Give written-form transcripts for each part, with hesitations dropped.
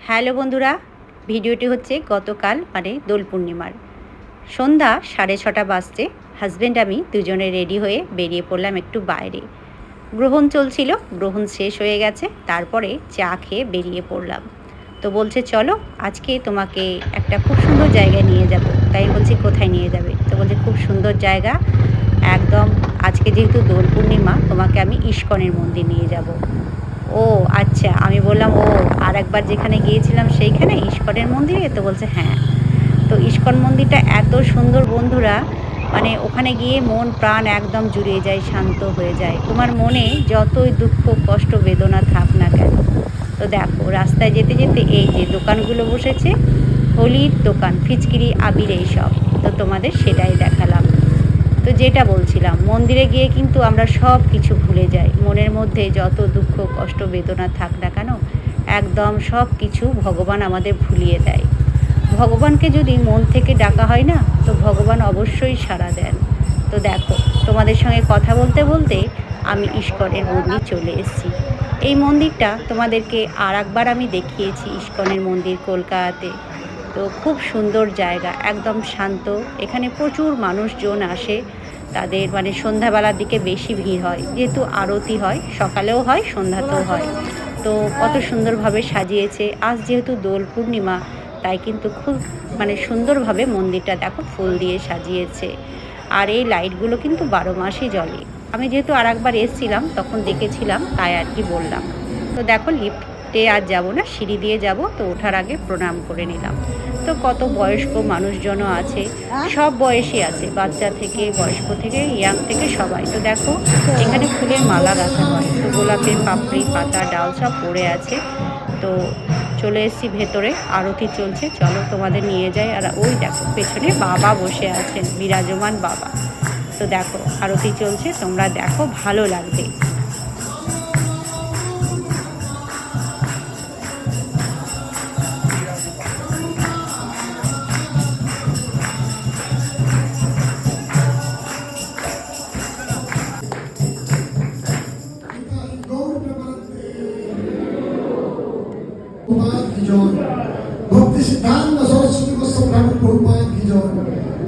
Hello বন্ধুরা, ভিডিওটি হচ্ছে গতকাল মানে দোল পূর্ণিমার সন্ধ্যা 6:30 বাজছে। হাজব্যান্ড আমি দুজনে রেডি হয়ে বেরিয়ে পড়লাম একটু বাইরে। গ্রহণ চলছিল, গ্রহণ শেষ হয়ে গেছে, তারপরে চা খেয়ে বেরিয়ে পড়লাম। তো বলছে চলো আজকে তোমাকে একটা খুব সুন্দর জায়গায় নিয়ে যাব। তাই আমি বলছি কোথায় নিয়ে যাবে? তো বলছে খুব সুন্দর জায়গা, একদম আজকে যেহেতু দোল পূর্ণিমা তোমাকে আমি ইস্কনের মন্দির নিয়ে যাব। ও আচ্ছা, আমি বললাম ও আর একবার যেখানে গিয়েছিলাম সেইখানে ইস্কনের মন্দিরে? তো বলছে হ্যাঁ। তো ইস্কন মন্দিরটা এত সুন্দর বন্ধুরা, মানে ওখানে গিয়ে মন প্রাণ একদম জুড়িয়ে যায়, শান্ত হয়ে যায়। তোমার মনে যতই দুঃখ কষ্ট বেদনা থাক না কেন। তো দেখো রাস্তায় যেতে যেতে এই যে দোকানগুলো বসেছে, হোলির দোকান, ফিচকিরি আবির এইসব, তো তোমাদের সেটাই দেখালাম। তো যেটা বলছিলাম, মন্দিরে গিয়ে কিন্তু আমরা সব কিছু ভুলে যাই। মনের মধ্যে যত দুঃখ কষ্ট বেদনা থাক না কেন, একদম সব কিছু ভগবান আমাদের ভুলিয়ে দেয়। ভগবানকে যদি মন থেকে ডাকা হয় না, তো ভগবান অবশ্যই সাড়া দেন। তো দেখো তোমাদের সঙ্গে কথা বলতে বলতে আমি ইস্কনের মন্দির চলে এসেছি। এই মন্দিরটা তোমাদেরকে আর একবার আমি দেখিয়েছি, ইস্কনের মন্দির কলকাতাতে। তো খুব সুন্দর জায়গা, একদম শান্ত। এখানে প্রচুর মানুষজন আসে, তাদের মানে সন্ধ্যাবেলার দিকে বেশি ভিড় হয়, যেহেতু আরতি হয়, সকালেও হয় সন্ধ্যাতেও হয়। তো কত সুন্দরভাবে সাজিয়েছে। আজ যেহেতু দোল পূর্ণিমা, তাই কিন্তু খুব মানে সুন্দরভাবে মন্দিরটা দেখো ফুল দিয়ে সাজিয়েছে। আর এই লাইটগুলো কিন্তু 12 মাসই জ্বলে। আমি যেহেতু আর একবার এসেছিলাম তখন দেখেছিলাম, তাই আর কি বললাম। তো দেখো লিফটে আর যাব না, সিঁড়ি দিয়ে যাব। তো ওঠার আগে প্রণাম করে নিলাম। তো কত বয়স্ক মানুষজনও আছে, সব বয়সী আছে, বাচ্চা থেকে বয়স্ক থেকে ইয়াং থেকে সবাই। তো দেখো এখানে ফুলের মালা গাঁথা হয়, তো গোলাপের পাপড়ি পাতা ডাল সব পড়ে আছে। তো চলে এসেছি ভেতরে, আরতি চলছে, চলো তোমাদের নিয়ে যাই। আর ওই দেখো পেছনে বাবা বসে আছেন, বিরাজমান বাবা। তো দেখো আরতি চলছে, তোমরা দেখো, ভালো লাগবে। प्रभुपाद की जय। भक्ति सिद्धांत सरस्वती गोस्वामी ठाकुर प्रभुपाद की जय।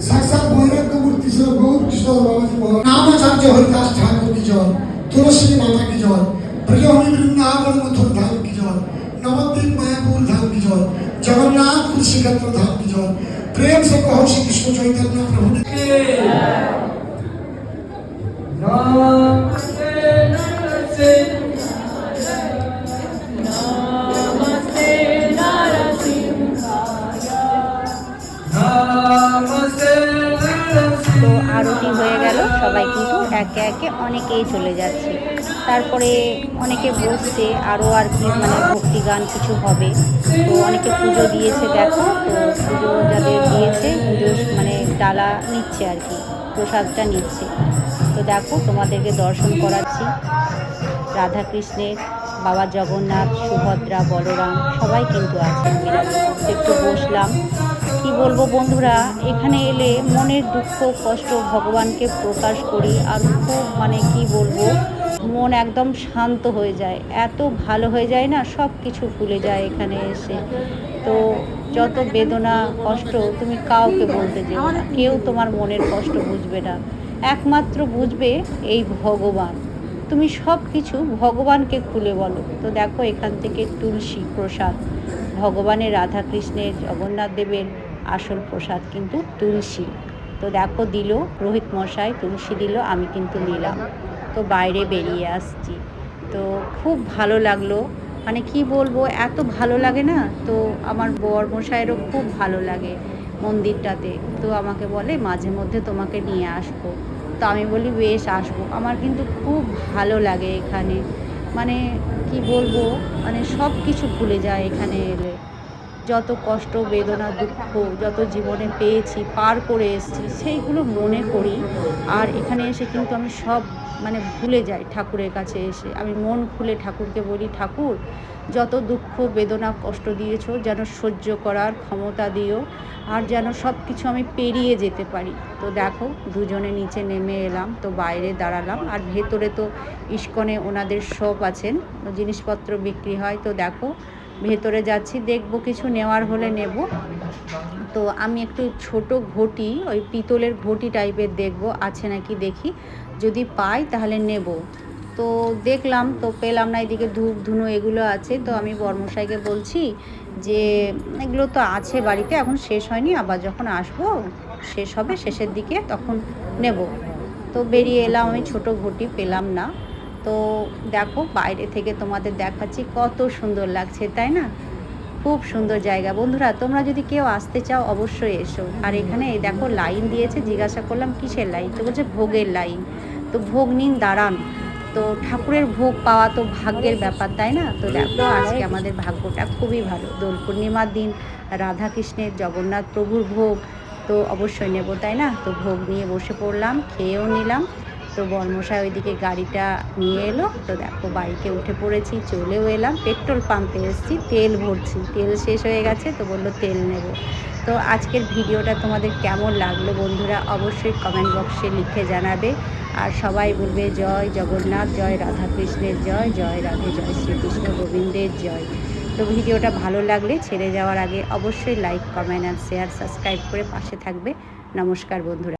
साक्षात वैराग्य मूर्ति श्री गौर किशोर बाबा जी महाराज, नामाचार्य हरिदास ठाकुर की जय। तुलसी माता की जय। ब्रजमणि वृंदावन मथुर धाम की जय। नवद्वीप मायापुर धाम की जय। जगन्नाथपुर श्रीक्षेत्र धाम की जय। प्रेम से कहो श्री कृष्ण चैतन्य प्रभु তো আরতি হয়ে গেল, সবাই কিন্তু একে একে অনেকেই চলে যাচ্ছে। তারপরে অনেকে বসছে, আরও আর কি মানে ভক্তিগান কিছু হবে। তো অনেকে পুজো দিয়েছে দেখো। তো পুজো যাদের দিয়েছে, পুজো মানে ডালা নিচ্ছে আর কি, প্রসাদটা নিচ্ছে। তো দেখো তোমাদেরকে দর্শন করাচ্ছি রাধাকৃষ্ণের, বাবা জগন্নাথ, সুভদ্রা, বলরাম সবাই কিন্তু আছেন বিরাজমান। একটু বসলাম। কি বলবো বন্ধুরা, এখানে এলে মনের দুঃখ কষ্ট ভগবানকে প্রকাশ করি, আর খুব মানে কি বলবো, মন একদম শান্ত হয়ে যায়, এত ভালো হয়ে যায় না, সব কিছু ভুলে যায় এখানে এসে। তো যত বেদনা কষ্ট তুমি কাউকে বলতে যেও না, কেউ তোমার মনের কষ্ট বুঝবে না, একমাত্র বুঝবে এই ভগবান। তুমি সব কিছু ভগবানকে খুলে বলো। তো দেখো এখান থেকে তুলসী প্রসাদ, ভগবানের, রাধাকৃষ্ণের, জগন্নাথ দেবের আসল প্রসাদ কিন্তু তুলসী। তো দেখো দিল রোহিত মশাই, তুলসী দিল, আমি কিন্তু নিলাম। তো বাইরে বেরিয়ে আসছি। তো খুব ভালো লাগলো, মানে কি বলবো, এত ভালো লাগে না। তো আমার বর মশাইয়েরও খুব ভালো লাগে মন্দিরটাতে। তো আমাকে বলে মাঝে মধ্যে তোমাকে নিয়ে আসবো। তো আমি বলি বেশ আসবো। আমার কিন্তু খুব ভালো লাগে এখানে, মানে কি বলবো, মানে সব কিছু ভুলে যায় এখানে এলে। যত কষ্ট বেদনা দুঃখ যত জীবনে পেয়েছি, পার করে এসেছি, সেইগুলো মনে করি। আর এখানে এসে কিন্তু আমি সব মানে ভুলে যাই। ঠাকুরের কাছে এসে আমি মন খুলে ঠাকুরকে বলি, ঠাকুর যত দুঃখ বেদনা কষ্ট দিয়েছো যেন সহ্য করার ক্ষমতা দিও, আর যেন সব কিছু আমি পেরিয়ে যেতে পারি। তো দেখো দুজনে নিচে নেমে এলাম, তো বাইরে দাঁড়ালাম। আর ভেতরে তো ইস্কনে ওনাদের শপ আছেন, জিনিসপত্র বিক্রি হয়। তো দেখো ভেতরে যাচ্ছি, দেখব কিছু নেওয়ার হলে নেব। তো আমি একটু ছোট ঘটি, ওই পিতলের ঘটি টাইপের দেখব আছে নাকি দেখি, যদি পাই তাহলে নেব। তো দেখলাম তো পেলাম না, এদিকে ধূপ ধুনো এগুলো আছে। তো আমি বরমশাইকে বলছি যে এগুলো তো আছে বাড়িতে, এখন শেষ হয়নি, আবার যখন আসবো শেষ হবে শেষের দিকে তখন নেব। তো বেরিয়ে এলাম, আমি ছোট ঘটি পেলাম না। তো দেখো বাইরে থেকে তোমাদের দেখাচ্ছি, কত সুন্দর লাগছে তাই না? খুব সুন্দর জায়গা। বন্ধুরা তোমরা যদি কেউ আসতে চাও অবশ্যই এসো। আর এখানে এই দেখো লাইন দিয়েছে, জিজ্ঞাসা করলাম কিসের লাইন, তো বলছে ভোগের লাইন। তো ভোগ নিন, দাঁড়ান। তো ঠাকুরের ভোগ পাওয়া তো ভাগ্যের ব্যাপার তাই না? তো দেখো আজকে আমাদের ভাগ্যটা খুবই ভালো, দোল পূর্ণিমার দিন রাধা কৃষ্ণের জগন্নাথ প্রভুর ভোগ, তো অবশ্যই নেব তাই না? তো ভোগ নিয়ে বসে পড়লাম, খেয়েও নিলাম। তো বরমশাই ওইদিকে গাড়িটা নিয়ে এলো, তো দেখো বাইকে উঠে পড়েছি, চলেও এলাম, পেট্রোল পাম্পে এসেছি, তেল ভরছি, তেল শেষ হয়ে গেছে, তো বললো তেল নেব। তো আজকের ভিডিওটা তোমাদের কেমন লাগলো বন্ধুরা অবশ্যই কমেন্ট বক্সে লিখে জানাবে। আর সবাই বলবে জয় জগন্নাথ, জয় রাধাকৃষ্ণের জয়, জয় রাধে, জয় শ্রীকৃষ্ণ গোবিন্দের জয়। তো ভিডিওটা ভালো লাগলে ছেড়ে যাওয়ার আগে অবশ্যই লাইক, কমেন্ট আর শেয়ার, সাবস্ক্রাইব করে পাশে থাকবে। নমস্কার বন্ধুরা।